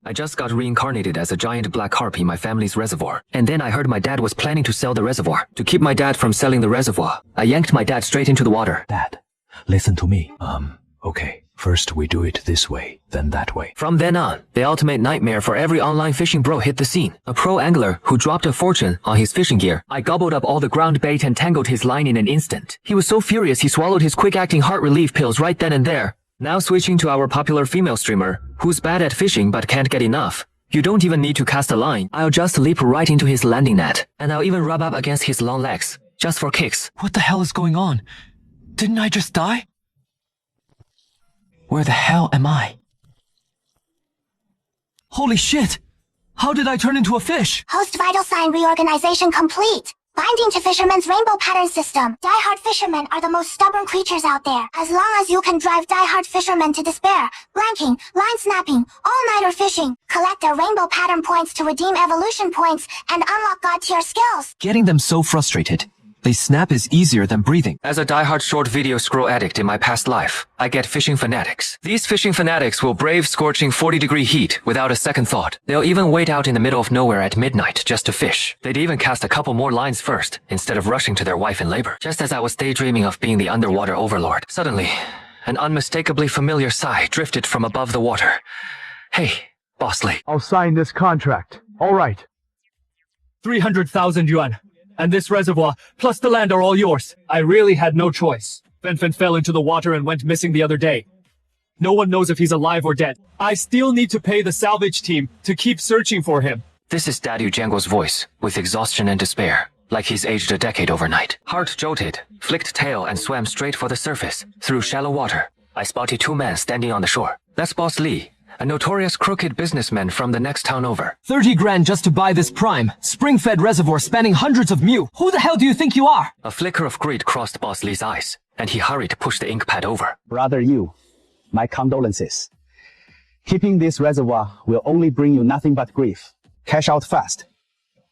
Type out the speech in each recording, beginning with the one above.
I just got reincarnated as a giant black harp in my family's reservoir. And then I heard my dad was planning to sell the reservoir. To keep my dad from selling the reservoir, I yanked my dad straight into the water. Dad, listen to me. Okay. First we do it this way, then that way. From then on, the ultimate nightmare for every online fishing bro hit the scene. A pro angler who dropped a fortune on his fishing gear. I gobbled up all the ground bait and tangled his line in an instant. He was so furious he swallowed his quick-acting heart relief pills right then and there. Now switching to our popular female streamer, who's bad at fishing but can't get enough. You don't even need to cast a line. I'll just leap right into his landing net. And I'll even rub up against his long legs, just for kicks. What the hell is going on? Didn't I just die? Where the hell am I? Holy shit! How did I turn into a fish? Host vital sign reorganization complete. Binding to fisherman's rainbow pattern system. Die-hard fishermen are the most stubborn creatures out there. As long as you can drive die-hard fishermen to despair, blanking, line snapping, all-nighter fishing, collect their rainbow pattern points to redeem evolution points, and unlock god-tier skills. Getting them so frustrated. They snap is easier than breathing. As a diehard short video scroll addict in my past life, I get fishing fanatics. These fishing fanatics will brave scorching 40-degree heat without a second thought. They'll even wait out in the middle of nowhere at midnight just to fish. They'd even cast a couple more lines first, instead of rushing to their wife in labor. Just as I was daydreaming of being the underwater overlord, suddenly, an unmistakably familiar sigh drifted from above the water. Hey, Bosley. I'll sign this contract. All right. 300,000 yuan. And this reservoir, plus the land are all yours. I really had no choice. Fen fell into the water and went missing the other day. No one knows if he's alive or dead. I still need to pay the salvage team to keep searching for him. This is Daddy Django's voice, with exhaustion and despair, like he's aged a decade overnight. Heart jolted, flicked tail and swam straight for the surface, through shallow water. I spotted two men standing on the shore. That's Boss Lee, a notorious crooked businessman from the next town over. 30 grand just to buy this prime, spring-fed reservoir spanning hundreds of mu. Who the hell do you think you are? A flicker of greed crossed Boss Lee's eyes, and he hurried to push the ink pad over. Brother Yu, my condolences. Keeping this reservoir will only bring you nothing but grief. Cash out fast.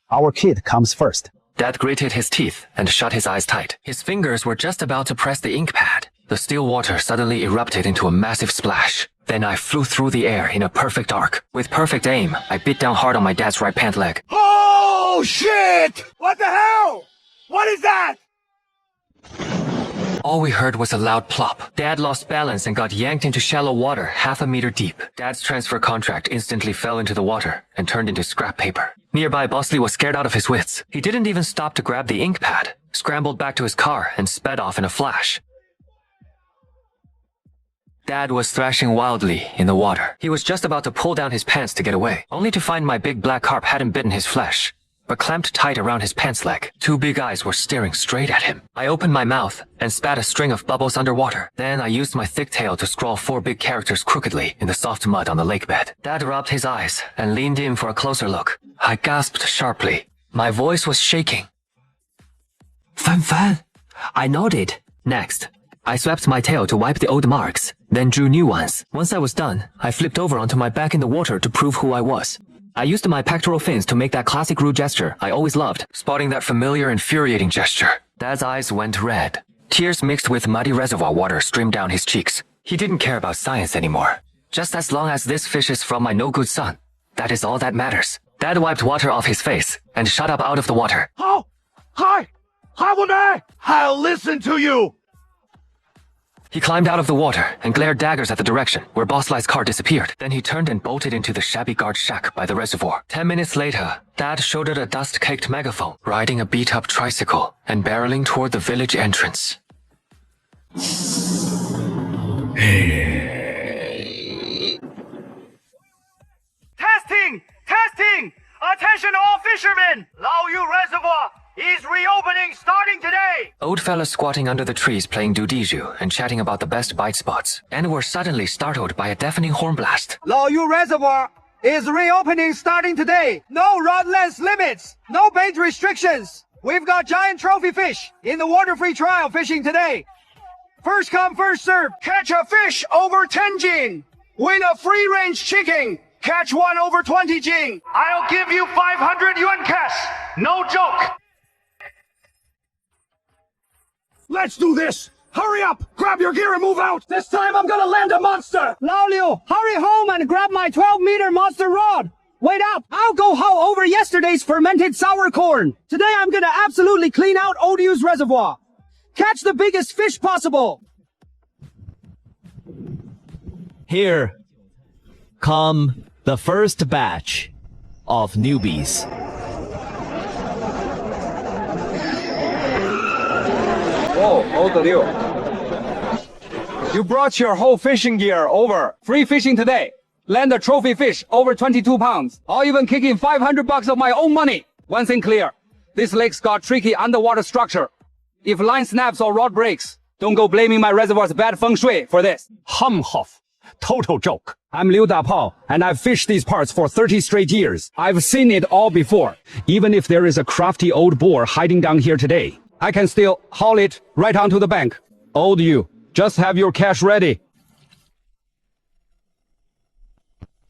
Our kid comes first. Dad gritted his teeth and shut his eyes tight. His fingers were just about to press the ink pad. The still water suddenly erupted into a massive splash. Then I flew through the air in a perfect arc. With perfect aim, I bit down hard on my dad's right pant leg. Oh, shit! What the hell? What is that? All we heard was a loud plop. Dad lost balance and got yanked into shallow water half a meter deep. Dad's transfer contract instantly fell into the water and turned into scrap paper. Nearby, Bosley was scared out of his wits. He didn't even stop to grab the ink pad, scrambled back to his car and sped off in a flash. Dad was thrashing wildly in the water. He was just about to pull down his pants to get away, only to find my big black carp hadn't bitten his flesh, but clamped tight around his pants leg. Two big eyes were staring straight at him. I opened my mouth and spat a string of bubbles underwater. Then I used my thick tail to scrawl 4 big characters crookedly in the soft mud on the lake bed. Dad rubbed his eyes and leaned in for a closer look. I gasped sharply. My voice was shaking. Fan. I nodded. Next, I swept my tail to wipe the old marks, then drew new ones. Once I was done, I flipped over onto my back in the water to prove who I was. I used my pectoral fins to make that classic rude gesture I always loved, spotting that familiar infuriating gesture. Dad's eyes went red. Tears mixed with muddy reservoir water streamed down his cheeks. He didn't care about science anymore. Just as long as this fish is from my no-good son, that is all that matters. Dad wiped water off his face and shot up out of the water. Oh! Hi! I'll listen to you! He climbed out of the water and glared daggers at the direction where Boss Lie's car disappeared. Then he turned and bolted into the shabby guard shack by the reservoir. 10 minutes later, Dad shouldered a dust-caked megaphone, riding a beat-up tricycle and barreling toward the village entrance. Testing! Attention all fishermen! Lao Yu Reservoir is reopening starting today! Old fellas squatting under the trees playing dudiju and chatting about the best bite spots, and were suddenly startled by a deafening horn blast. Lao Yu Reservoir is reopening starting today! No rod length limits! No bait restrictions! We've got giant trophy fish in the water-free trial fishing today! First come, first serve! Catch a fish over 10 jing! Win a free-range chicken! Catch one over 20 jing! I'll give you 500 yuan cash! No joke! Let's do this! Hurry up! Grab your gear and move out! This time I'm gonna land a monster! Lao Liu, hurry home and grab my 12-meter monster rod! Wait up! I'll go haul over yesterday's fermented sour corn! Today I'm gonna absolutely clean out Odiu's reservoir! Catch the biggest fish possible! Here come the first batch of newbies. Whoa, old Liu. You brought your whole fishing gear over. Free fishing today. Land a trophy fish over 22 pounds. I'll even kick in $500 of my own money. One thing clear. This lake's got tricky underwater structure. If line snaps or rod breaks, don't go blaming my reservoir's bad feng shui for this. Humhoff. Total joke. I'm Liu Dapao, and I've fished these parts for 30 straight years. I've seen it all before. Even if there is a crafty old boar hiding down here today, I can still haul it right onto the bank. Old you, just have your cash ready.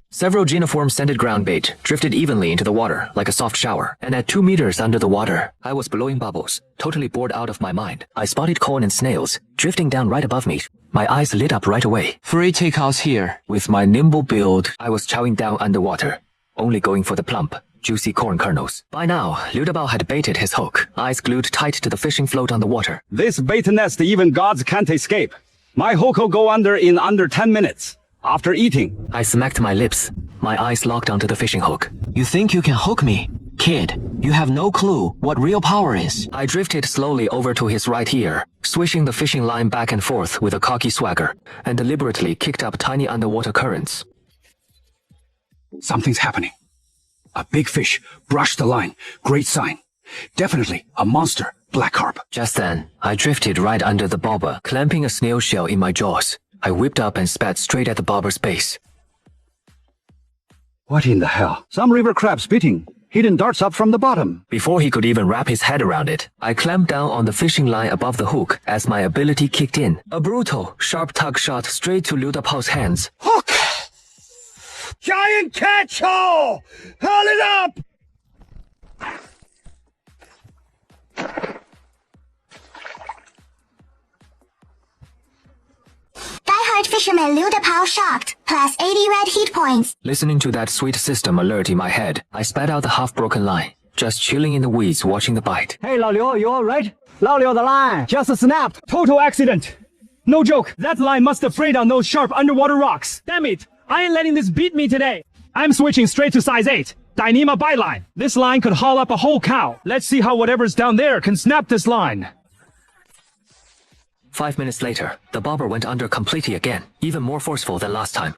Several geniform scented ground bait drifted evenly into the water like a soft shower, and at 2 meters under the water, I was blowing bubbles, totally bored out of my mind. I spotted corn and snails drifting down right above me. My eyes lit up right away. Free takeouts here. With my nimble build, I was chowing down underwater, only going for the plump, juicy corn kernels. By now, Liu Dabao had baited his hook, eyes glued tight to the fishing float on the water. This bait nest even gods can't escape. My hook will go under in under 10 minutes. After eating, I smacked my lips, my eyes locked onto the fishing hook. You think you can hook me? Kid, you have no clue what real power is. I drifted slowly over to his right ear, swishing the fishing line back and forth with a cocky swagger, and deliberately kicked up tiny underwater currents. Something's happening. A big fish brushed the line. Great sign. Definitely a monster, black carp. Just then, I drifted right under the bobber, clamping a snail shell in my jaws. I whipped up and spat straight at the bobber's base. What in the hell? Some river crab spitting. Hidden darts up from the bottom. Before he could even wrap his head around it, I clamped down on the fishing line above the hook as my ability kicked in. A brutal, sharp tug shot straight to Liu Dapao's hands. hook! Giant catch haul! Haul it up! Die-hard fisherman Liu Dapao shocked, plus 80 red heat points. Listening to that sweet system alert in my head, I spat out the half-broken line, just chilling in the weeds watching the bite. Hey, Lao Liu, you alright? Lao Liu, the line just snapped. Total accident. No joke, that line must have frayed on those sharp underwater rocks. Damn it, I ain't letting this beat me today. I'm switching straight to size 8. Dyneema byline. This line could haul up a whole cow. Let's see how whatever's down there can snap this line. 5 minutes later, the bobber went under completely again, even more forceful than last time.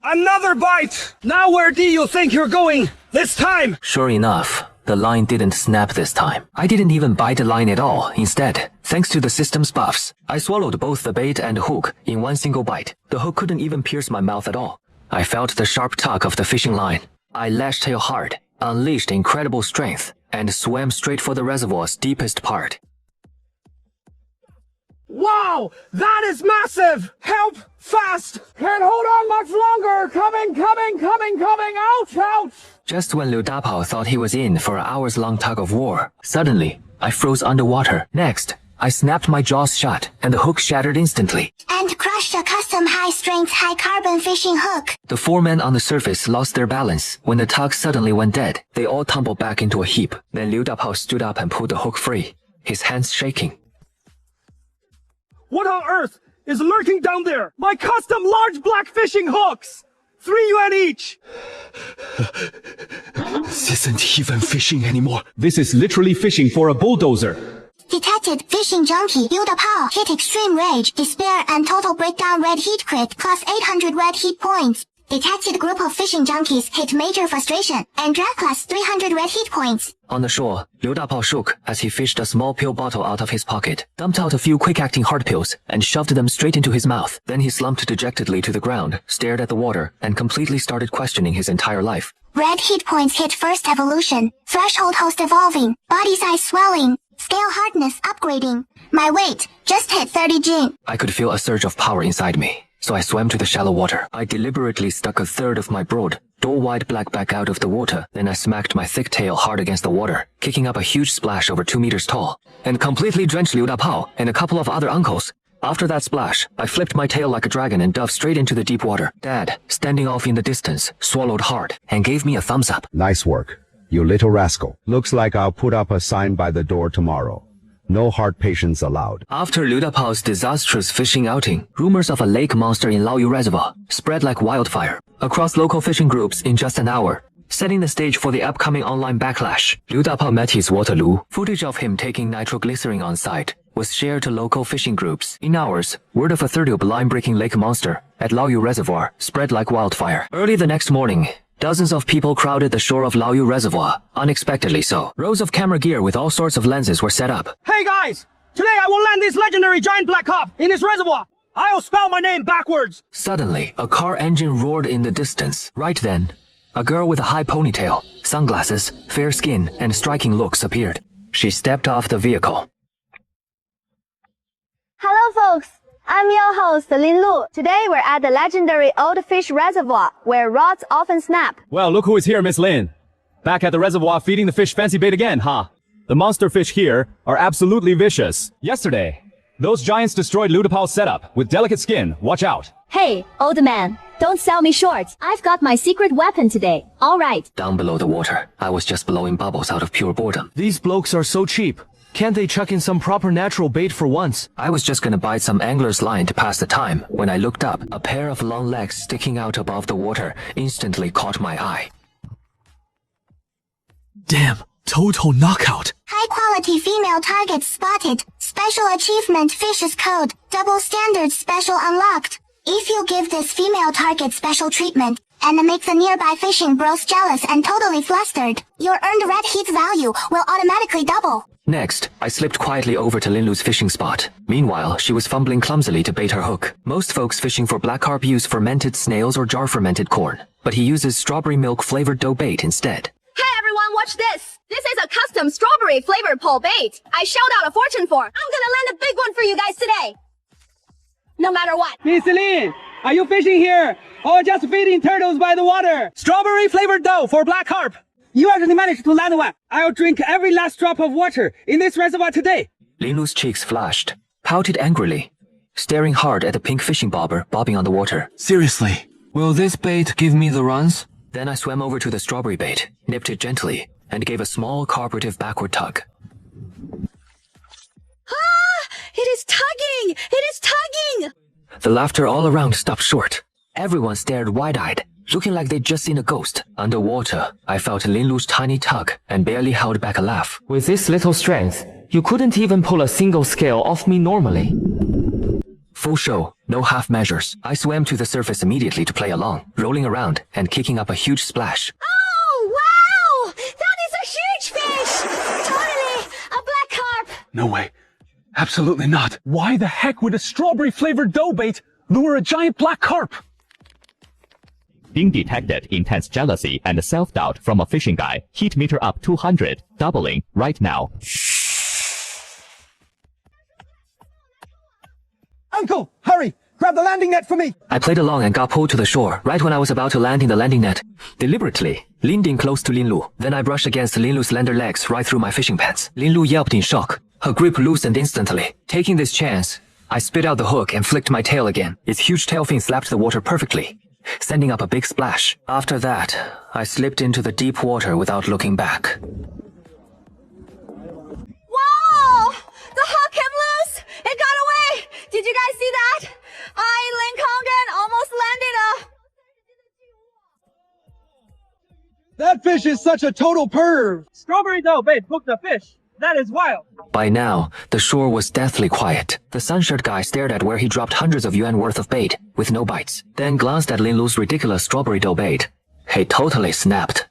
Another bite! Now where do you think you're going this time? Sure enough, the line didn't snap this time. I didn't even bite the line at all. Instead, thanks to the system's buffs, I swallowed both the bait and hook in one single bite. The hook couldn't even pierce my mouth at all. I felt the sharp tug of the fishing line. I lashed tail hard, unleashed incredible strength, and swam straight for the reservoir's deepest part. Wow! That is massive! Help! Fast! Can't hold on much longer! Coming! Ouch! Just when Liu Dapao thought he was in for an hours-long tug of war, suddenly, I froze underwater. Next, I snapped my jaws shut, and the hook shattered instantly. And crushed a custom high-strength, high-carbon fishing hook. The 4 men on the surface lost their balance when the tug suddenly went dead. They all tumbled back into a heap. Then Liu Dapao stood up and pulled the hook free, his hands shaking. What on earth is lurking down there? My custom large black fishing hooks! 3 yuan each! This isn't even fishing anymore. This is literally fishing for a bulldozer. Detected fishing junkie Liu Dapao hit extreme rage, despair, and total breakdown red heat crit plus 800 red heat points. Detected group of fishing junkies hit major frustration and drag plus 300 red heat points. On the shore, Liu Dapao shook as he fished a small pill bottle out of his pocket, dumped out a few quick-acting hard pills, and shoved them straight into his mouth. Then he slumped dejectedly to the ground, stared at the water, and completely started questioning his entire life. Red heat points hit first evolution, threshold host evolving, body size swelling, scale hardness upgrading. My weight just hit 30 Jin. I could feel a surge of power inside me. so I swam to the shallow water. I deliberately stuck a third of my broad, door-wide black back out of the water. Then I smacked my thick tail hard against the water, kicking up a huge splash over 2 meters tall, and completely drenched Liu Dapao and a couple of other uncles. After that splash, I flipped my tail like a dragon and dove straight into the deep water. Dad, standing off in the distance, swallowed hard and gave me a thumbs up. Nice work, you little rascal. Looks like I'll put up a sign by the door tomorrow. No heart patients allowed. After Liu Dapao's disastrous fishing outing, rumors of a lake monster in Laoyu Reservoir spread like wildfire across local fishing groups in just an hour, setting the stage for the upcoming online backlash. Liu Dapao met his Waterloo. Footage of him taking nitroglycerin on site was shared to local fishing groups. In hours, word of a 30-up line-breaking lake monster at Laoyu Reservoir spread like wildfire. Early the next morning, dozens of people crowded the shore of Laoyu Reservoir, unexpectedly so. Rows of camera gear with all sorts of lenses were set up. Hey guys! Today I will land this legendary giant black carp in this reservoir! I'll spell my name backwards! Suddenly, a car engine roared in the distance. Right then, a girl with a high ponytail, sunglasses, fair skin, and striking looks appeared. She stepped off the vehicle. Hello folks, I'm your host Lin Lu. Today we're at the legendary Old Fish Reservoir, where rods often snap. Well, look who is here, Miss Lin. Back at the reservoir feeding the fish fancy bait again, huh? The monster fish here are absolutely vicious. Yesterday, those giants destroyed Liu Dapao's setup with delicate skin. Watch out. Hey, old man, don't sell me short. I've got my secret weapon today. All right. Down below the water, I was just blowing bubbles out of pure boredom. These blokes are so cheap. Can't they chuck in some proper natural bait for once? I was just gonna bite some angler's line to pass the time when I looked up. A pair of long legs sticking out above the water instantly caught my eye. Damn, total knockout. High-quality female targets spotted. Special achievement fishes code. Double standard special unlocked. If you give this female target special treatment, and make the nearby fishing bros jealous and totally flustered, your earned red heat value will automatically double. Next, I slipped quietly over to Linlu's fishing spot. Meanwhile, she was fumbling clumsily to bait her hook. Most folks fishing for black carp use fermented snails or jar-fermented corn, but he uses strawberry milk-flavored dough bait instead. Hey everyone, watch this! This is a custom strawberry flavored pole bait I shelled out a fortune for. I'm gonna land a big one for you guys today! No matter what. Miss Lin, are you fishing here? Or just feeding turtles by the water? Strawberry flavored dough for black carp! You actually managed to land one. I'll drink every last drop of water in this reservoir today. Linlu's cheeks flashed, pouted angrily, staring hard at the pink fishing bobber bobbing on the water. Seriously, will this bait give me the runs? Then I swam over to the strawberry bait, nipped it gently, and gave a small carburetive backward tug. Ah! It is tugging! It is tugging! The laughter all around stopped short. Everyone stared wide-eyed, looking like they'd just seen a ghost. Underwater, I felt Linlu's tiny tug and barely held back a laugh. With this little strength, you couldn't even pull a single scale off me normally. Full show, no half measures. I swam to the surface immediately to play along, rolling around and kicking up a huge splash. Oh, wow! That is a huge fish! Totally! A black carp! No way. Absolutely not. Why the heck would a strawberry-flavored dough bait lure a giant black carp? Being detected intense jealousy and self-doubt from a fishing guy. Heat meter up 200, doubling right now. Uncle, hurry! Grab the landing net for me! I played along and got pulled to the shore right when I was about to land in the landing net. Deliberately, leaned in close to Linlu. Then I brushed against Linlu's slender legs right through my fishing pants. Linlu yelped in shock. Her grip loosened instantly. Taking this chance, I spit out the hook and flicked my tail again. Its huge tail fin slapped the water perfectly, sending up a big splash. After that, I slipped into the deep water without looking back. Whoa! The hook came loose! It got away! Did you guys see that? Lin Kongren almost landed That fish is such a total perv! Strawberry dough bait hooked a fish. That is wild. By now, the shore was deathly quiet. The sunshirt guy stared at where he dropped hundreds of yuan worth of bait, with no bites, then glanced at Linlu's ridiculous strawberry dough bait. He totally snapped.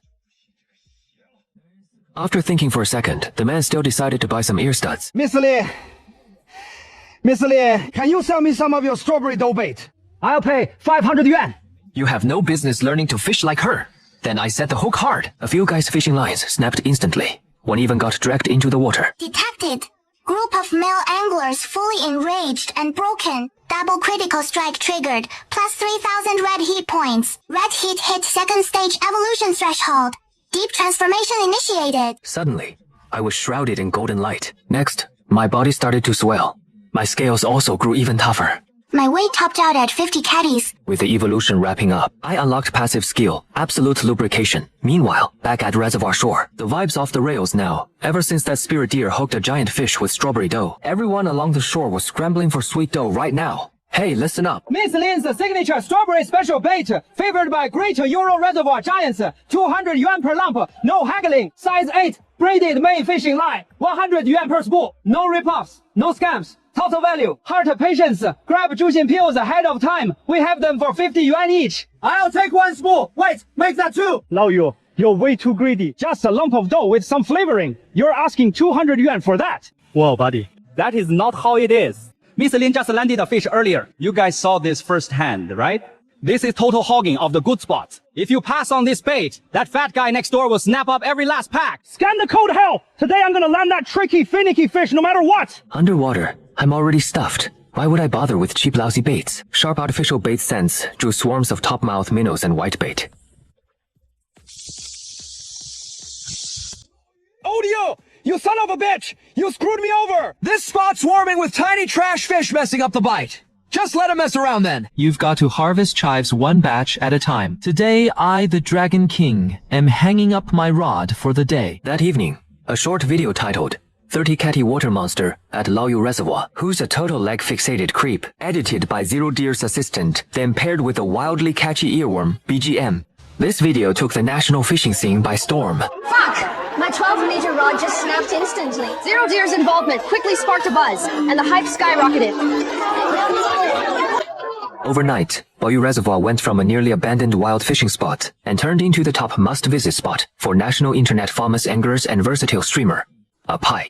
After thinking for a second, the man still decided to buy some ear studs. Miss Li, can you sell me some of your strawberry dough bait? I'll pay 500 yuan. You have no business learning to fish like her. Then I set the hook hard. A few guys' fishing lines snapped instantly. One even got dragged into the water. Detected. Group of male anglers fully enraged and broken. Double critical strike triggered. Plus 3,000 red heat points. Red heat hit second stage evolution threshold. Deep transformation initiated. Suddenly, I was shrouded in golden light. Next, my body started to swell. My scales also grew even tougher. My weight topped out at 50 caddies. With the evolution wrapping up, I unlocked passive skill, Absolute Lubrication. Meanwhile, back at Reservoir Shore, the vibe's off the rails now. Ever since that spirit deer hooked a giant fish with strawberry dough, everyone along the shore was scrambling for sweet dough right now. Hey, listen up. Miss Lin's signature strawberry special bait, favored by Great Euro Reservoir Giants, 200 yuan per lump, no haggling, size 8, braided main fishing line, 100 yuan per spool, no ripoffs, no scams. Total value, heart patience, grab juicing pills ahead of time. We have them for 50 yuan each. I'll take one spool. Wait, make that two. Lao Yu, you're way too greedy. Just a lump of dough with some flavoring. You're asking 200 yuan for that. Whoa, buddy. That is not how it is. Miss Lin just landed a fish earlier. You guys saw this firsthand, right? This is total hogging of the good spots. If you pass on this bait, that fat guy next door will snap up every last pack. Scan the code hell! Today I'm gonna land that tricky, finicky fish no matter what! Underwater, I'm already stuffed. Why would I bother with cheap lousy baits? Sharp artificial bait scents drew swarms of topmouth minnows and whitebait. Odio! You son of a bitch! You screwed me over! This spot's swarming with tiny trash fish messing up the bite. Just let him mess around then. You've got to harvest chives one batch at a time. Today, I, the Dragon King, am hanging up my rod for the day. That evening, a short video titled 30 Catty Water Monster at Laoyu Reservoir, who's a total leg-fixated creep, edited by Zero Deer's assistant, then paired with a wildly catchy earworm, BGM. This video took the national fishing scene by storm. Fuck! My 12-meter rod just snapped instantly. Zero Deer's involvement quickly sparked a buzz, and the hype skyrocketed. Overnight, Laoyu Reservoir went from a nearly abandoned wild fishing spot and turned into the top must-visit spot for national internet famous anglers and versatile streamer, a pie.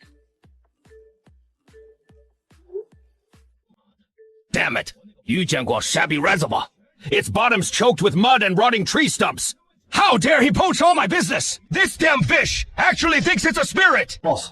Damn it! Yujianguo shabby reservoir. Its bottom's choked with mud and rotting tree stumps. How dare he poach all my business? This damn fish actually thinks it's a spirit! Boss,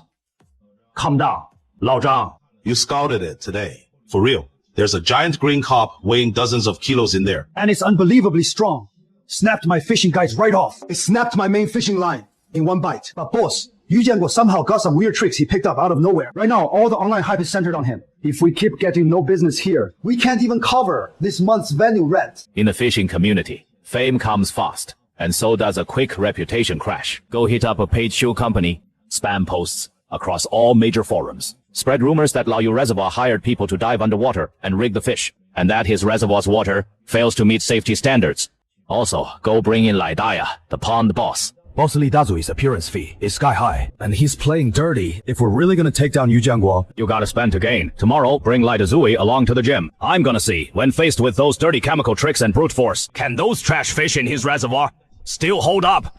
calm down. Lao Zhang, you scouted it today. For real. There's a giant green carp weighing dozens of kilos in there. And it's unbelievably strong. Snapped my fishing guides right off. It snapped my main fishing line in one bite. But boss, Yu Jianguo somehow got some weird tricks he picked up out of nowhere. Right now, all the online hype is centered on him. If we keep getting no business here, we can't even cover this month's venue rent. In the fishing community, fame comes fast, and so does a quick reputation crash. Go hit up a paid shoe company, spam posts across all major forums. Spread rumors that Laoyu Reservoir hired people to dive underwater and rig the fish, and that his reservoir's water fails to meet safety standards. Also, go bring in Lai Daya, the pond boss. Boss Li Dazui's appearance fee is sky high, and he's playing dirty. If we're really gonna take down Yu Jianguo, you gotta spend to gain. Tomorrow, bring Lai Dazui along to the gym. I'm gonna see, when faced with those dirty chemical tricks and brute force, can those trash fish in his reservoir still hold up?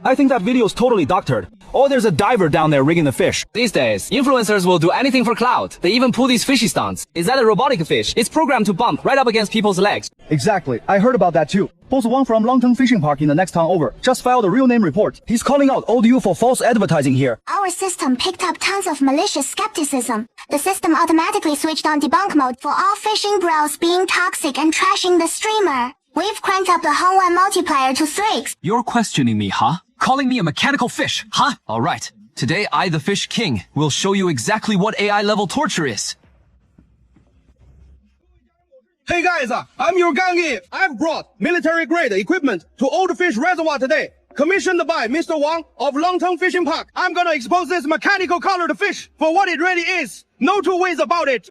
I think that video's totally doctored. Or there's a diver down there rigging the fish. These days, influencers will do anything for clout. They even pull these fishy stunts. Is that a robotic fish? It's programmed to bump right up against people's legs. Exactly. I heard about that too. Boss Wang from Longteng Fishing Park in the next town over just filed a real name report. He's calling out ODU for false advertising here. Our system picked up tons of malicious skepticism. The system automatically switched on debunk mode for all fishing bros being toxic and trashing the streamer. We've cranked up the Hongwan multiplier to 3x. You're questioning me, huh? Calling me a mechanical fish, huh? Alright. Today, I, the Fish King, will show you exactly what AI-level torture is. Hey guys, I'm your Gangi. I've brought military-grade equipment to Old Fish Reservoir today. Commissioned by Mr. Wang of Longteng Fishing Park. I'm gonna expose this mechanical colored fish for what it really is. No two ways about it.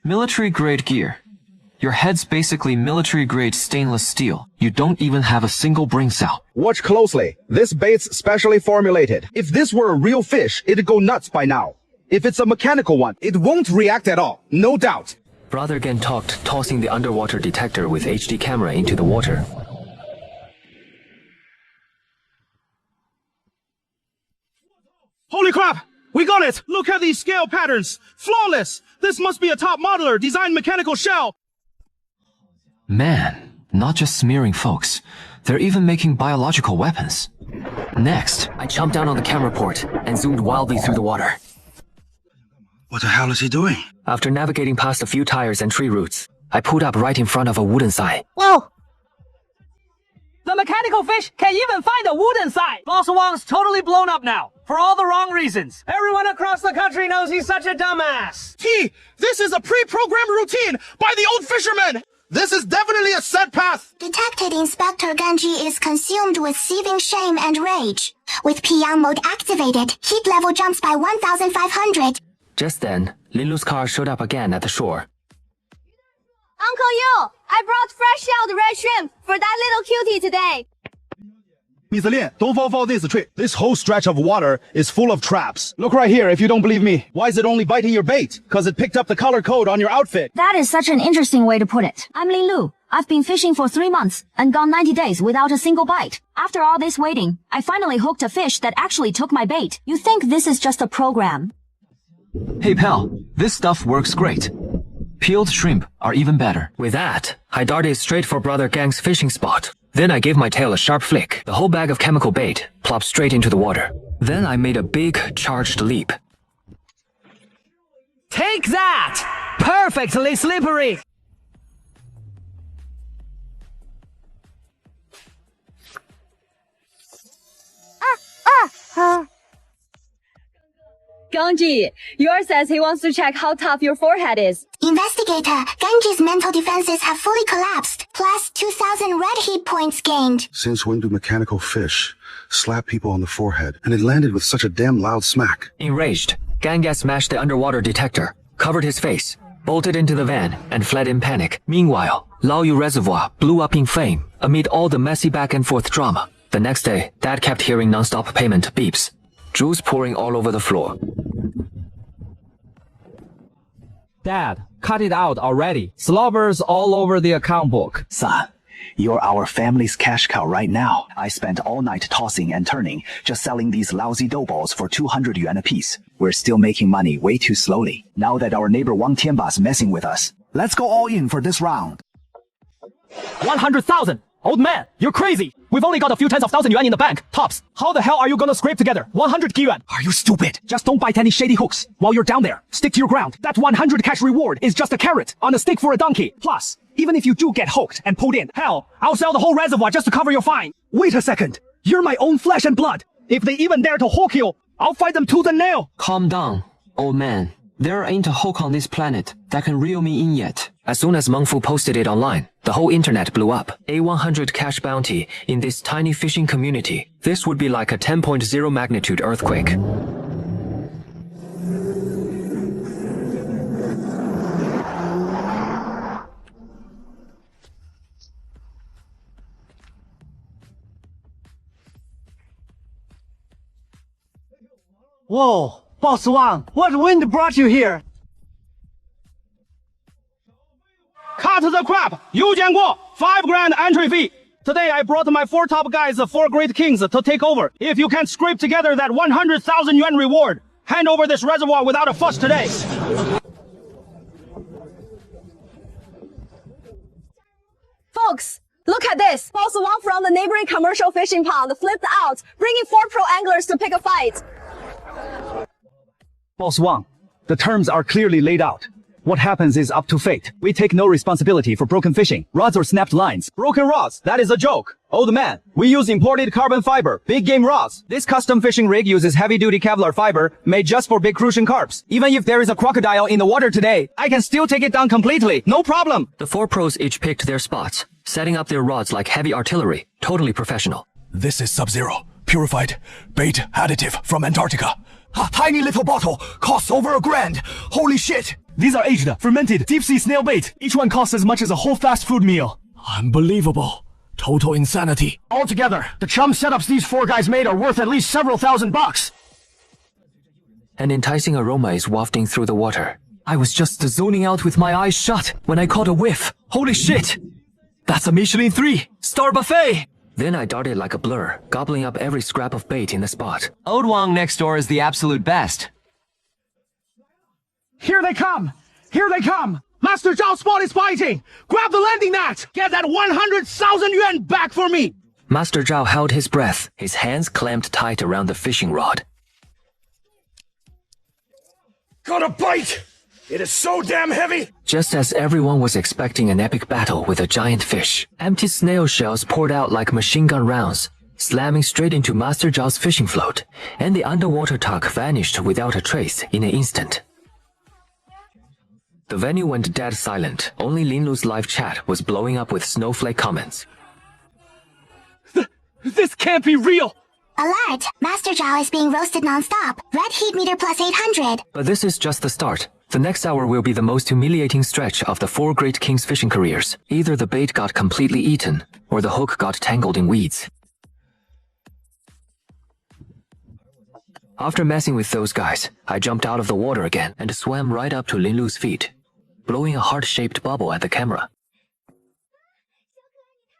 Military-grade gear. Your head's basically military-grade stainless steel. You don't even have a single brain cell. Watch closely. This bait's specially formulated. If this were a real fish, it'd go nuts by now. If it's a mechanical one, it won't react at all. No doubt. Brother Gen talked, tossing the underwater detector with HD camera into the water. Holy crap! We got it! Look at these scale patterns! Flawless! This must be a top modeler designed mechanical shell! Man, Not just smearing folks, they're even making biological weapons. Next, I jumped down on the camera port and zoomed wildly through the water. What the hell is he doing? After navigating past a few tires and tree roots, I pulled up right in front of a wooden sign. Whoa! The mechanical fish can even find a wooden sign! Boss Wang's totally blown up now, for all the wrong reasons. Everyone across the country knows he's such a dumbass. T, this is a pre-programmed routine by the old fisherman. This is definitely a set path. Detected Inspector Genji is consumed with seething shame and rage. With Piyang mode activated, heat level jumps by 1,500. Just then, Linlu's car showed up again at the shore. Uncle Yu, I brought fresh shelled red shrimp for that little cutie today. Mr. Lin, don't fall for this trick. This whole stretch of water is full of traps. Look right here if you don't believe me. Why is it only biting your bait? Because it picked up the color code on your outfit. That is such an interesting way to put it. I'm Lin Lu. I've been fishing for 3 months and gone 90 days without a single bite. After all this waiting, I finally hooked a fish that actually took my bait. You think this is just a program? hey pal, this stuff works great. Peeled shrimp are even better. With that, I darted straight for Brother Gang's fishing spot. Then I gave my tail a sharp flick. The whole bag of chemical bait plopped straight into the water. Then I made a big, charged leap. Take that! Perfectly slippery! Ganji, yours says he wants to check how tough your forehead is. Investigator, Genji's mental defenses have fully collapsed. Plus 2,000 red heat points gained. Since when do mechanical fish slap people on the forehead? And it landed with such a damn loud smack. Enraged, Ganga smashed the underwater detector, covered his face, bolted into the van, and fled in panic. Meanwhile, Laoyu Reservoir blew up in flame amid all the messy back-and-forth drama. The next day, Dad kept hearing non-stop payment beeps. Juice pouring all over the floor. Dad, cut it out already. Slobbers all over the account book. Son, you're our family's cash cow right now. I spent all night tossing and turning, just selling these lousy dough balls for 200 yuan apiece. We're still making money way too slowly. Now that our neighbor Wang Tianba's messing with us, let's go all in for this round. 100,000! Old man, you're crazy! We've only got a few tens of thousand yuan in the bank, tops. How the hell are you gonna scrape together 100 yuan? Are you stupid? Just don't bite any shady hooks while you're down there. Stick to your ground. That 100 cash reward is just a carrot on a stick for a donkey. Plus, even if you do get hooked and pulled in, hell, I'll sell the whole reservoir just to cover your fine. Wait a second. You're my own flesh and blood. If they even dare to hook you, I'll fight them tooth and nail. Calm down, old man. There ain't a hook on this planet that can reel me in yet. As soon as Meng Fu posted it online, the whole internet blew up. A 100 cash bounty in this tiny fishing community. This would be like a 10.0 magnitude earthquake. Whoa, Boss Wang, what wind brought you here? Cut the crap! Yu Jianguo, 5 grand entry fee. Today I brought my 4 top guys, 4 great kings, to take over. If you can scrape together that 100,000 yuan reward, hand over this reservoir without a fuss today. Folks, look at this! Boss Wang from the neighboring commercial fishing pond flipped out, bringing 4 pro anglers to pick a fight. Boss Wang, the terms are clearly laid out. What happens is up to fate. We take no responsibility for broken fishing, rods or snapped lines. Broken rods, that is a joke. Old man, we use imported carbon fiber, big game rods. This custom fishing rig uses heavy-duty Kevlar fiber made just for big crucian carps. Even if there is a crocodile in the water today, I can still take it down completely, no problem. The 4 pros each picked their spots, setting up their rods like heavy artillery, totally professional. This is Sub-Zero, purified bait additive from Antarctica. A tiny little bottle costs over $1,000. Holy shit! These are aged, fermented, deep-sea snail bait. Each one costs as much as a whole fast food meal. Unbelievable. Total insanity. Altogether, the chum setups these 4 guys made are worth at least several $1,000s. An enticing aroma is wafting through the water. I was just zoning out with my eyes shut when I caught a whiff. Holy shit! That's a Michelin 3 star buffet! Then I darted like a blur, gobbling up every scrap of bait in the spot. Old Wang next door is the absolute best. Here they come! Here they come! Master Zhao's spot is biting! Grab the landing net! Get that 100,000 yuan back for me! Master Zhao held his breath, his hands clamped tight around the fishing rod. Got a bite! It is so damn heavy! Just as everyone was expecting an epic battle with a giant fish, empty snail shells poured out like machine gun rounds, slamming straight into Master Zhao's fishing float, and the underwater tug vanished without a trace in an instant. The venue went dead silent. Only Lin Lu's live chat was blowing up with snowflake comments. This can't be real! Alert! Master Zhao is being roasted non-stop. Red heat meter plus 800. But this is just the start. The next hour will be the most humiliating stretch of the 4 great kings' fishing careers. Either the bait got completely eaten, or the hook got tangled in weeds. After messing with those guys, I jumped out of the water again and swam right up to Lin Lu's feet, blowing a heart-shaped bubble at the camera.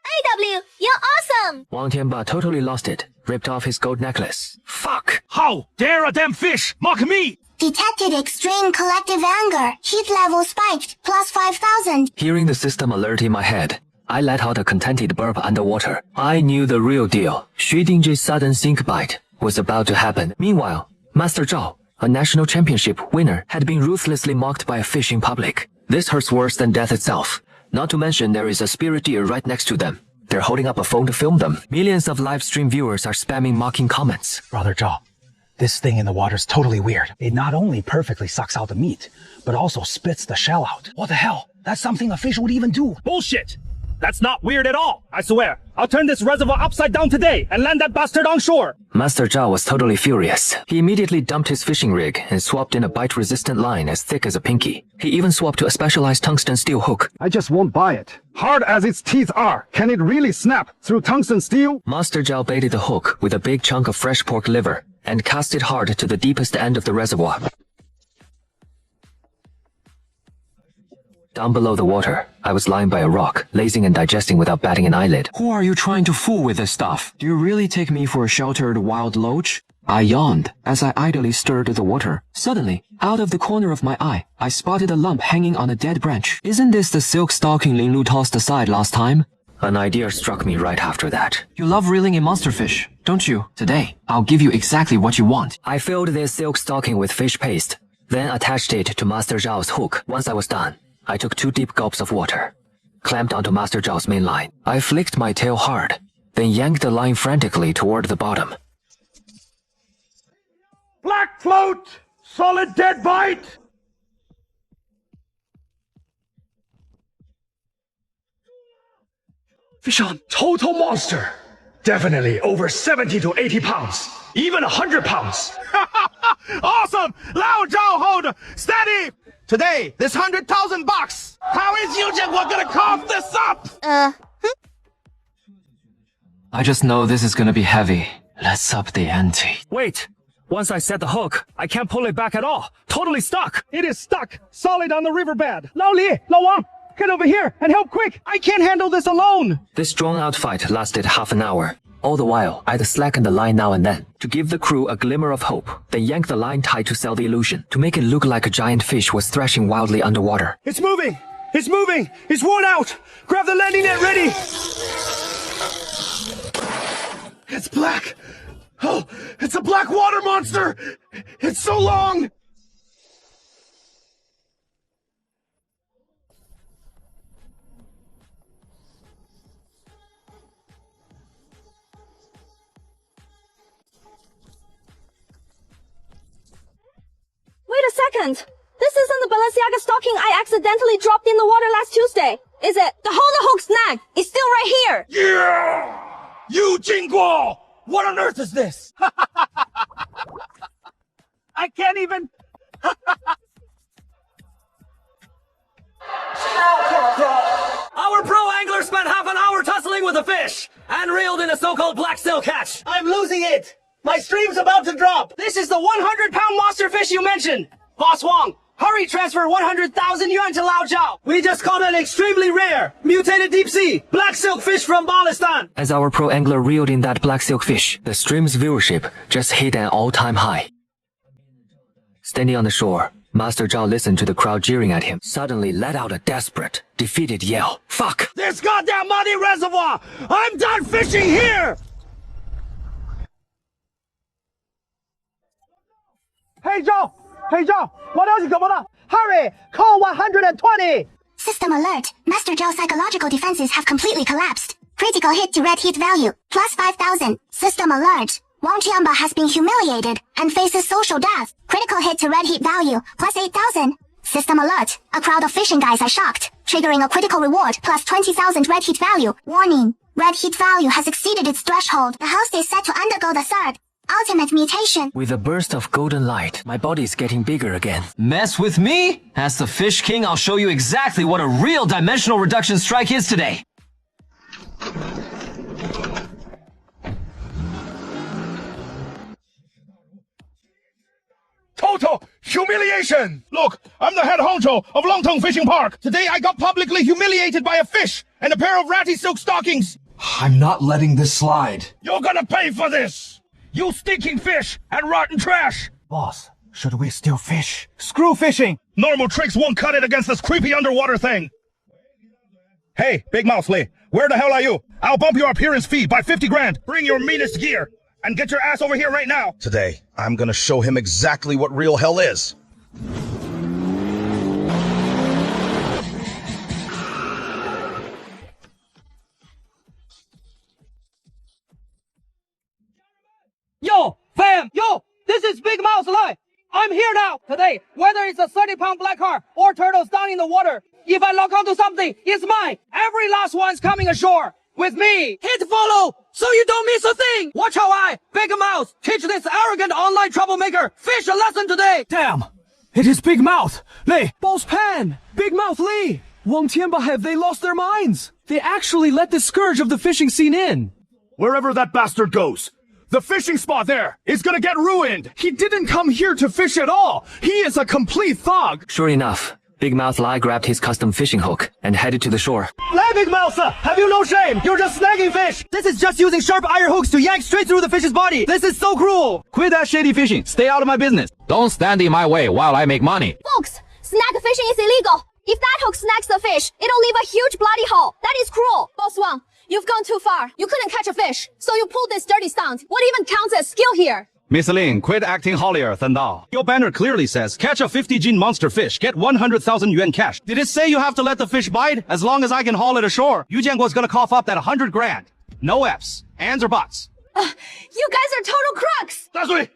AW, you're awesome! Wang Tianba totally lost it, ripped off his gold necklace. Fuck! How dare a damn fish mock me? Detected extreme collective anger. Heat level spiked. Plus 5,000. Hearing the system alert in my head, I let out a contented burp underwater. I knew the real deal. Xu Dingzhi's sudden sink bite was about to happen. Meanwhile, Master Zhao, a national championship winner, had been ruthlessly mocked by a fish in public. This hurts worse than death itself. Not to mention there is a spirit deer right next to them. They're holding up a phone to film them. Millions of live stream viewers are spamming mocking comments. Brother Zhao, this thing in the water's totally weird. It not only perfectly sucks out the meat, but also spits the shell out. What the hell? That's something a fish would even do. Bullshit! That's not weird at all, I swear. I'll turn this reservoir upside down today and land that bastard on shore. Master Zhao was totally furious. He immediately dumped his fishing rig and swapped in a bite-resistant line as thick as a pinky. He even swapped to a specialized tungsten steel hook. I just won't buy it. Hard as its teeth are, can it really snap through tungsten steel? Master Zhao baited the hook with a big chunk of fresh pork liver and cast it hard to the deepest end of the reservoir. Down below the water, I was lying by a rock, lazing and digesting without batting an eyelid. Who are you trying to fool with this stuff? Do you really take me for a sheltered wild loach? I yawned as I idly stirred the water. Suddenly, out of the corner of my eye, I spotted a lump hanging on a dead branch. Isn't this the silk stocking Lin Lu tossed aside last time? An idea struck me right after that. You love reeling in monster fish, don't you? Today, I'll give you exactly what you want. I filled this silk stocking with fish paste, then attached it to Master Zhao's hook. Once I was done, I took 2 deep gulps of water, clamped onto Master Zhao's main line. I flicked my tail hard, then yanked the line frantically toward the bottom. Black float! Solid dead bite! Fish on total monster. Definitely over 70 to 80 pounds. Even 100 pounds. Awesome! Lao Zhao hold! Steady! Today, this 100,000 bucks! How is Yu Jianguo gonna cough this up? I just know this is gonna be heavy. Let's up the ante. Wait! Once I set the hook, I can't pull it back at all. Totally stuck! It is stuck! Solid on the riverbed! Lao Li! Lao Wang! Get over here and help quick! I can't handle this alone! This drawn-out fight lasted half an hour. All the while, I'd slacken the line now and then, to give the crew a glimmer of hope, then yank the line tight to sell the illusion, to make it look like a giant fish was thrashing wildly underwater. It's moving! It's moving! It's worn out! Grab the landing net ready! It's black! Oh, it's a black water monster! It's so long! Wait a second! This isn't the Balenciaga stocking I accidentally dropped in the water last Tuesday, is it? The hold the hook snag is still right here! Yeah! Yu Jianguo! What on earth is this? I can't even... Our pro angler spent half an hour tussling with a fish and reeled in a so-called black silk catch. I'm losing it! My stream's about to drop! This is the 100-pound monster fish you mentioned! Boss Wang, hurry transfer 100,000 yuan to Lao Zhao! We just caught an extremely rare, mutated deep sea, black silk fish from Balistan! As our pro angler reeled in that black silk fish, the stream's viewership just hit an all-time high. Standing on the shore, Master Zhao listened to the crowd jeering at him, suddenly let out a desperate, defeated yell. Fuck! This goddamn muddy reservoir! I'm done fishing here! Hey Zhao! Hey Zhao! 我了解怎么了? Hurry! Call 120! System alert. Master Zhao's psychological defenses have completely collapsed. Critical hit to red heat value, plus 5,000. System alert. Wang Qianba has been humiliated and faces social death. Critical hit to red heat value, plus 8,000. System alert. A crowd of fishing guys are shocked, triggering a critical reward, plus 20,000 red heat value. Warning. Red heat value has exceeded its threshold. The host is set to undergo the third ultimate mutation. With a burst of golden light, my body is getting bigger again. Mess with me? As the Fish King, I'll show you exactly what a real dimensional reduction strike is today. Total humiliation! Look, I'm the head honcho of Longtong Fishing Park. Today I got publicly humiliated by a fish and a pair of ratty silk stockings. I'm not letting this slide. You're gonna pay for this! You stinking fish and rotten trash! Boss, should we still fish? Screw fishing! Normal tricks won't cut it against this creepy underwater thing. Hey, Big Mouth Lee, where the hell are you? I'll bump your appearance fee by 50 grand. Bring your meanest gear and get your ass over here right now. Today, I'm gonna show him exactly what real hell is. Yo, fam! Yo! This is Big Mouth Lee! I'm here now! Today, whether it's a 30-pound black car or turtles down in the water, if I lock onto something, it's mine! Every last one's coming ashore! With me! Hit follow! So you don't miss a thing! Watch how I, Big Mouth, teach this arrogant online troublemaker fish a lesson today! Damn! It is Big Mouth! Lee! Boss Pan! Big Mouth Lee! Wang Tianba, have they lost their minds? They actually let the scourge of the fishing scene in! Wherever that bastard goes, the fishing spot there is gonna get ruined! He didn't come here to fish at all! He is a complete thug! Sure enough, Big Mouth Lie grabbed his custom fishing hook and headed to the shore. Lie, Big Mouth! Have you no shame? You're just snagging fish! This is just using sharp iron hooks to yank straight through the fish's body! This is so cruel! Quit that shady fishing. Stay out of my business. Don't stand in my way while I make money. Folks, snag fishing is illegal. If that hook snags the fish, it'll leave a huge bloody hole. That is cruel. Boss Wang, you've gone too far. You couldn't catch a fish, so you pulled this dirty stunt. What even counts as skill here? Miss Lin, quit acting holier than thou. Your banner clearly says, catch a 50-gin monster fish, get 100,000 yuan cash. Did it say you have to let the fish bite as long as I can haul it ashore? Yu Jianguo's gonna cough up that 100 grand. No F's, ands or buts. You guys are total crooks! Dazui,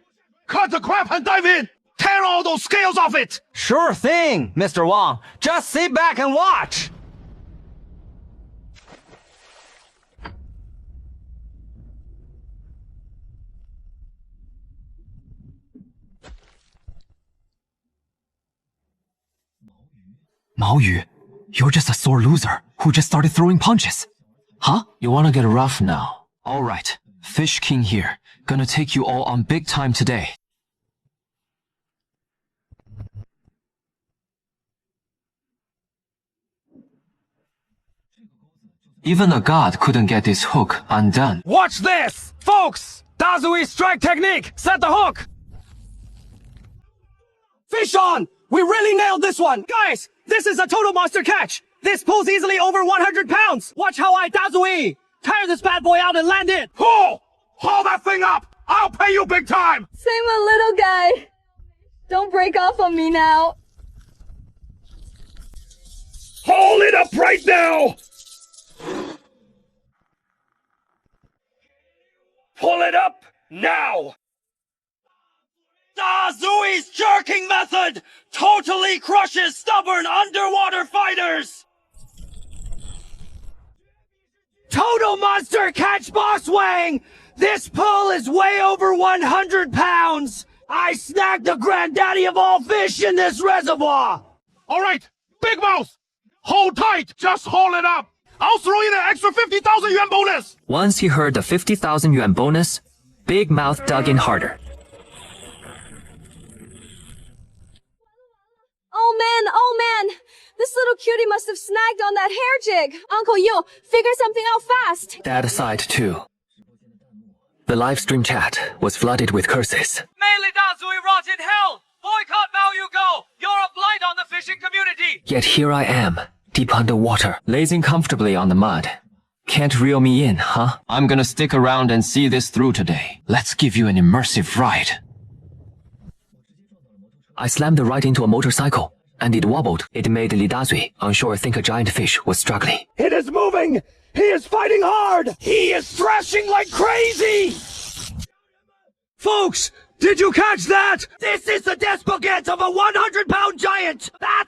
cut the crap and dive in! Tear all those scales off it! Sure thing, Mr. Wang. Just sit back and watch. Mao Yu, you're just a sore loser who just started throwing punches. Huh? You wanna get rough now? Alright, Fish King here. Gonna take you all on big time today. Even a god couldn't get this hook undone. Watch this! Folks! Dazui strike technique! Set the hook! Fish on! We really nailed this one! Guys, this is a total monster catch! This pulls easily over 100 pounds! Watch how I Dazui! Tire this bad boy out and land it! Pull! Haul that thing up! I'll pay you big time! Save my little guy! Don't break off on me now! Haul it up right now! Pull it up now! Dazui's jerking method totally crushes stubborn underwater fighters! Total monster catch, Boss Wang! This pull is way over 100 pounds! I snagged the granddaddy of all fish in this reservoir! Alright, Big Mouth! Hold tight! Just haul it up! I'll throw in an extra 50,000 yuan bonus! Once he heard the 50,000 yuan bonus, Big Mouth dug in harder. Oh man! This little cutie must have snagged on that hair jig! Uncle Yu, figure something out fast! That aside too. The live stream chat was flooded with curses. Mainly Dazui rot in hell! Boycott Mao you go! You're a blight on the fishing community! Yet here I am, deep underwater, lazing comfortably on the mud. Can't reel me in, huh? I'm gonna stick around and see this through today. Let's give you an immersive ride. I slammed right into a motorcycle, and it wobbled. It made Li Dazui unsure think a giant fish was struggling. It is moving! He is fighting hard! He is thrashing like crazy! Folks, did you catch that? This is the despoget of a 100-pound giant! That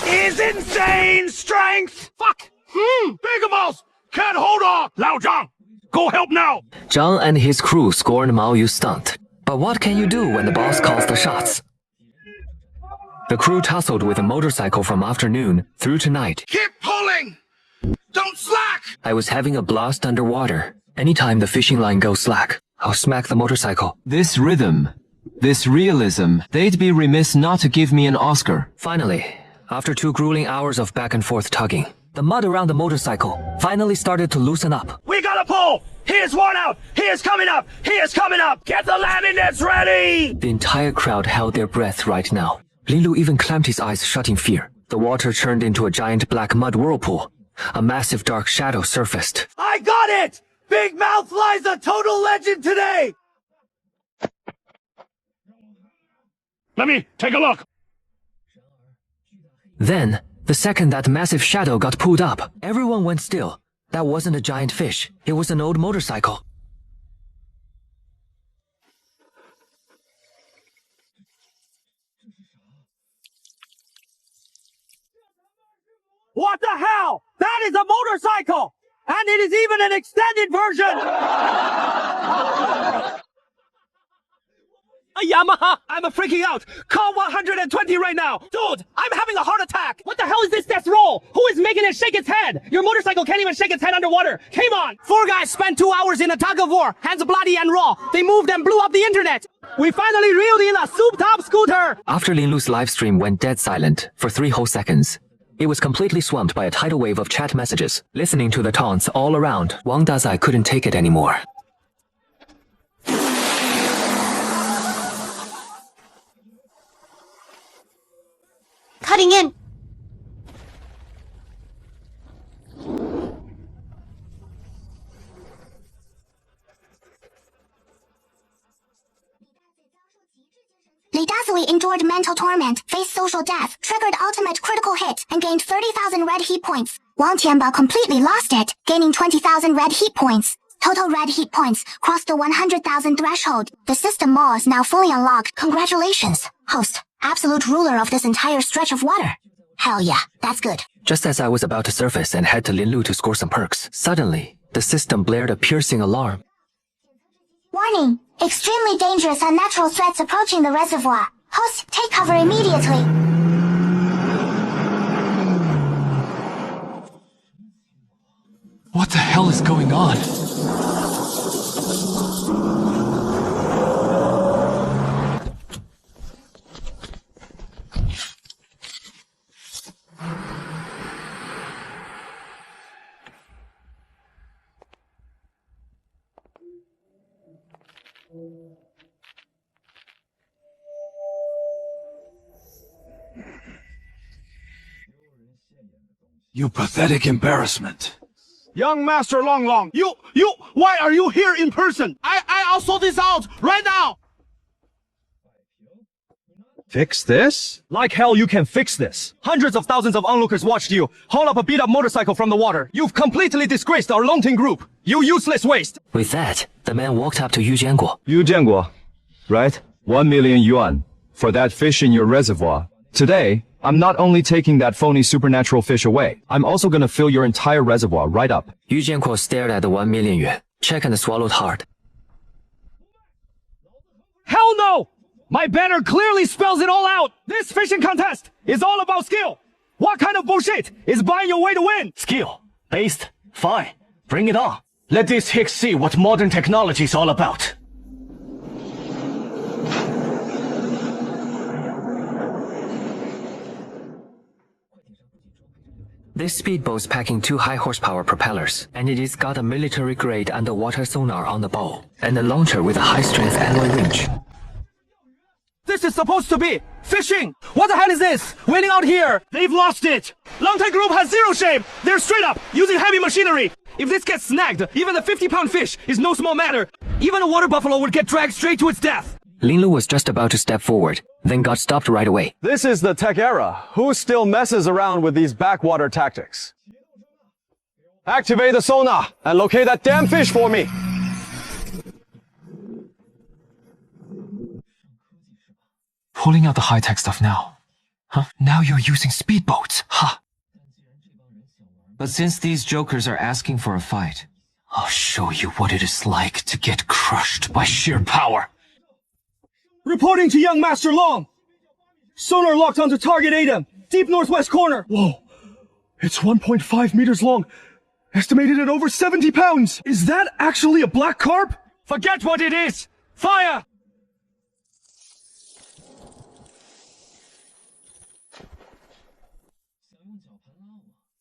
is insane strength! Fuck! Big Mouse! Can't hold on! Lao Zhang! Go help now! Zhang and his crew scorned Mao Yu's stunt. But what can you do when the boss calls the shots? The crew tussled with a motorcycle from afternoon through to night. Keep pulling! Don't slack! I was having a blast underwater. Anytime the fishing line goes slack, I'll smack the motorcycle. This rhythm, this realism, they'd be remiss not to give me an Oscar. Finally, after 2 grueling hours of back and forth tugging, the mud around the motorcycle finally started to loosen up. We gotta pull! He is worn out! He is coming up! He is coming up! Get the landing nets ready! The entire crowd held their breath right now. Lin Lu even clamped his eyes shut in fear. The water turned into a giant black mud whirlpool. A massive dark shadow surfaced. I got it! Big Mouth Fly's a total legend today! Let me take a look. Then, the second that massive shadow got pulled up, everyone went still. That wasn't a giant fish. It was an old motorcycle. What the hell? That is a motorcycle! And it is even an extended version! A Yamaha! I'm freaking out! Call 120 right now! Dude, I'm having a heart attack! What the hell is this death roll? Who is making it shake its head? Your motorcycle can't even shake its head underwater! Come on! 4 guys spent 2 hours in a tug of war, hands bloody and raw. They moved and blew up the internet! We finally reeled in a soup-top scooter! After Lin Lu's live stream went dead silent for 3 whole seconds, it was completely swamped by a tidal wave of chat messages. Listening to the taunts all around, Wang Dazai couldn't take it anymore. Cutting in. Li Dazui endured mental torment, faced social death, triggered ultimate critical hit, and gained 30,000 red heat points. Wang Tianbao completely lost it, gaining 20,000 red heat points. Total red heat points crossed the 100,000 threshold. The system mall is now fully unlocked. Congratulations, host, absolute ruler of this entire stretch of water. Hell yeah, that's good. Just as I was about to surface and head to Lin Lu to score some perks, suddenly, the system blared a piercing alarm. Warning! Extremely dangerous unnatural threats approaching the reservoir. Host, take cover immediately. What the hell is going on? You pathetic embarrassment. Young Master Long, why are you here in person? I'll sort this out right now! Fix this? Like hell you can fix this. Hundreds of thousands of onlookers watched you haul up a beat-up motorcycle from the water. You've completely disgraced our Longting group. You useless waste. With that, the man walked up to Yu Jianguo. Yu Jianguo, right? 1 million yuan for that fish in your reservoir. Today, I'm not only taking that phony supernatural fish away, I'm also gonna fill your entire reservoir right up. Yu Jianguo stared at the 1 million yuan check and swallowed hard. Hell no! My banner clearly spells it all out! This fishing contest is all about skill! What kind of bullshit is buying your way to win? Skill. Based. Fine. Bring it on. Let these hicks see what modern technology is all about. This speedboat's packing 2 high horsepower propellers, and it has got a military-grade underwater sonar on the bow, and a launcher with a high-strength alloy winch. is supposed to be? Fishing! What the hell is this? Waiting out here! They've lost it! Longtail Group has zero shame! They're straight up, using heavy machinery! If this gets snagged, even a 50-pound fish is no small matter. Even a water buffalo would get dragged straight to its death. Linlu was just about to step forward, then got stopped right away. This is the tech era. Who still messes around with these backwater tactics? Activate the sonar and locate that damn fish for me. Pulling out the high-tech stuff now. Huh? Now you're using speedboats. Ha! But since these jokers are asking for a fight, I'll show you what it is like to get crushed by sheer power. Reporting to young Master Long. Sonar locked onto target ADAM, deep northwest corner. Whoa. It's 1.5 meters long. Estimated at over 70 pounds. Is that actually a black carp? Forget what it is! Fire!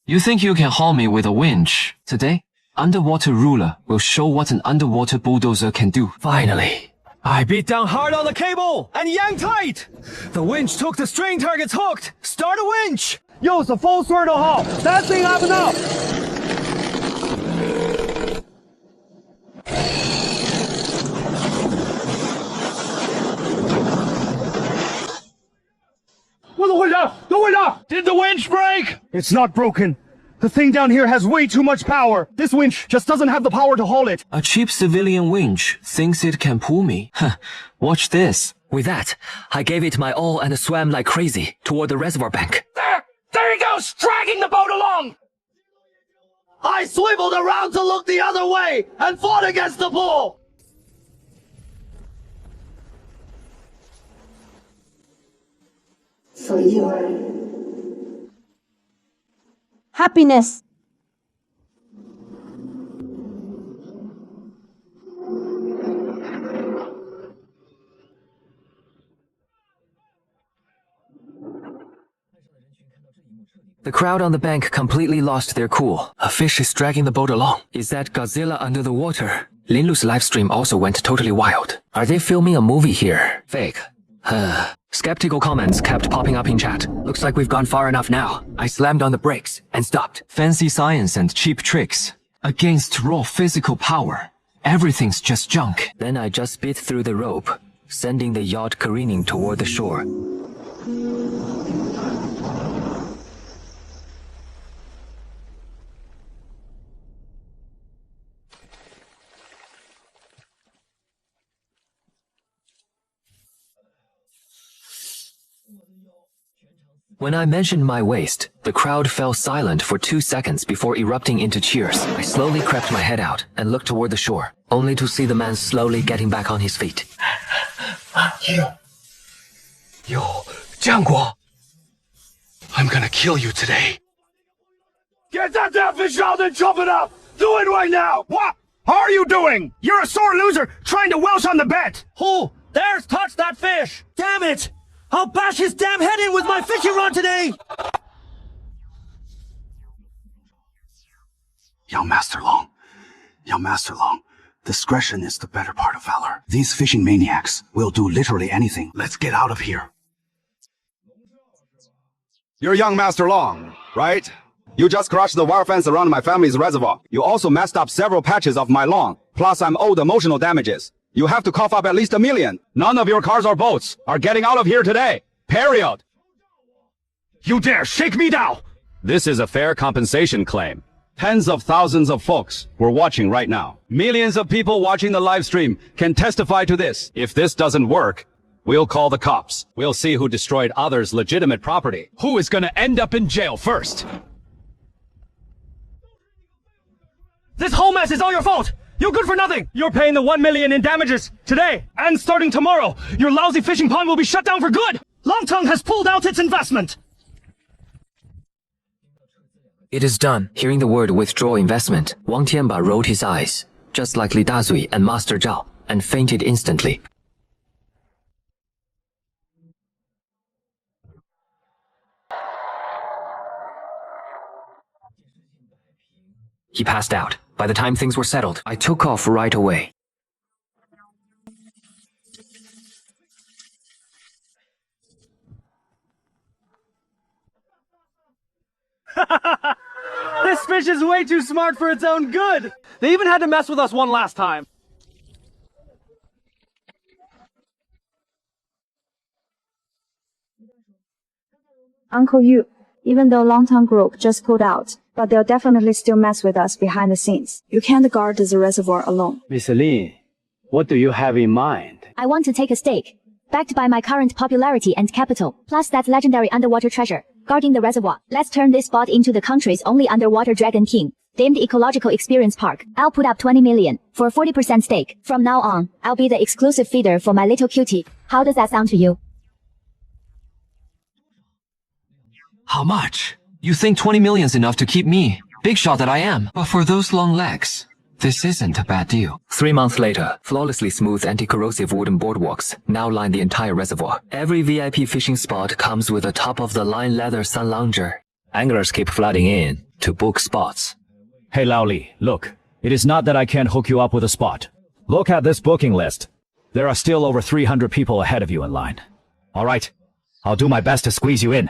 You think you can haul me with a winch? Today, Underwater Ruler will show what an underwater bulldozer can do. Finally. I beat down hard on the cable and yanked tight. The winch took the string targets hooked. Start a winch. Use the full throttle haul. That thing up and up. Did the winch break? It's not broken. The thing down here has way too much power. This winch just doesn't have the power to haul it. A cheap civilian winch thinks it can pull me. Watch this. With that, I gave it my all and swam like crazy toward the reservoir bank. There he goes, dragging the boat along! I swiveled around to look the other way and fought against the bull! For your happiness. The crowd on the bank completely lost their cool. A fish is dragging the boat along. Is that Godzilla under the water? Linlu's livestream also went totally wild. Are they filming a movie here? Fake. Skeptical comments kept popping up in chat. Looks like we've gone far enough now. I slammed on the brakes and stopped. Fancy science and cheap tricks. Against raw physical power. Everything's just junk. Then I just bit through the rope, sending the yacht careening toward the shore. When I mentioned my waist, the crowd fell silent for 2 seconds before erupting into cheers. I slowly crept my head out and looked toward the shore, only to see the man slowly getting back on his feet. Jiangguo. I'm gonna kill you today. Get that damn fish out and chop it up! Do it right now! What are you doing? You're a sore loser trying to welch on the bet! Who dares touch that fish? Damn it! I'll bash his damn head in with my fishing rod today! Young Master Long, discretion is the better part of valor. These fishing maniacs will do literally anything. Let's get out of here. You're young Master Long, right? You just crushed the wire fence around my family's reservoir. You also messed up several patches of my lawn. Plus I'm owed emotional damages. You have to cough up at least $1 million. None of your cars or boats are getting out of here today. Period. You dare shake me down! This is a fair compensation claim. Tens of thousands of folks were watching right now. Millions of people watching the live stream can testify to this. If this doesn't work, we'll call the cops. We'll see who destroyed others' legitimate property. Who is gonna end up in jail first? This whole mess is all your fault! You're good for nothing! You're paying the $1 million in damages today, and starting tomorrow, your lousy fishing pond will be shut down for good! Longtongue has pulled out its investment! It is done. Hearing the word withdraw investment, Wang Tianba rolled his eyes, just like Li Dazui and Master Zhao, and fainted instantly. He passed out. By the time things were settled, I took off right away. This fish is way too smart for its own good. They even had to mess with us one last time. Uncle Yu, even though Longtang Group just pulled out, but they'll definitely still mess with us behind the scenes. You can't guard the reservoir alone. Miss Lin, what do you have in mind? I want to take a stake, backed by my current popularity and capital, plus that legendary underwater treasure, guarding the reservoir. Let's turn this spot into the country's only underwater Dragon King, themed ecological experience park. I'll put up 20 million for a 40% stake. From now on, I'll be the exclusive feeder for my little cutie. How does that sound to you? How much? You think 20 million's enough to keep me? Big shot that I am. But for those long legs, this isn't a bad deal. 3 months later, flawlessly smooth anti-corrosive wooden boardwalks now line the entire reservoir. Every VIP fishing spot comes with a top-of-the-line leather sun lounger. Anglers keep flooding in to book spots. Hey Lao Li, look. It is not that I can't hook you up with a spot. Look at this booking list. There are still over 300 people ahead of you in line. Alright, I'll do my best to squeeze you in.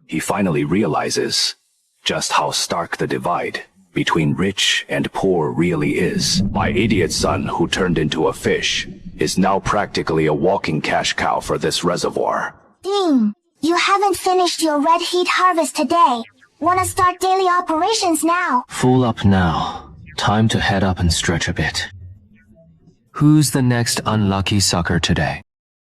He finally realizes just how stark the divide between rich and poor really is. My idiot son, who turned into a fish, is now practically a walking cash cow for this reservoir. Ding! You haven't finished your red heat harvest today. Wanna start daily operations now? Full up now. Time to head up and stretch a bit. Who's the next unlucky sucker today?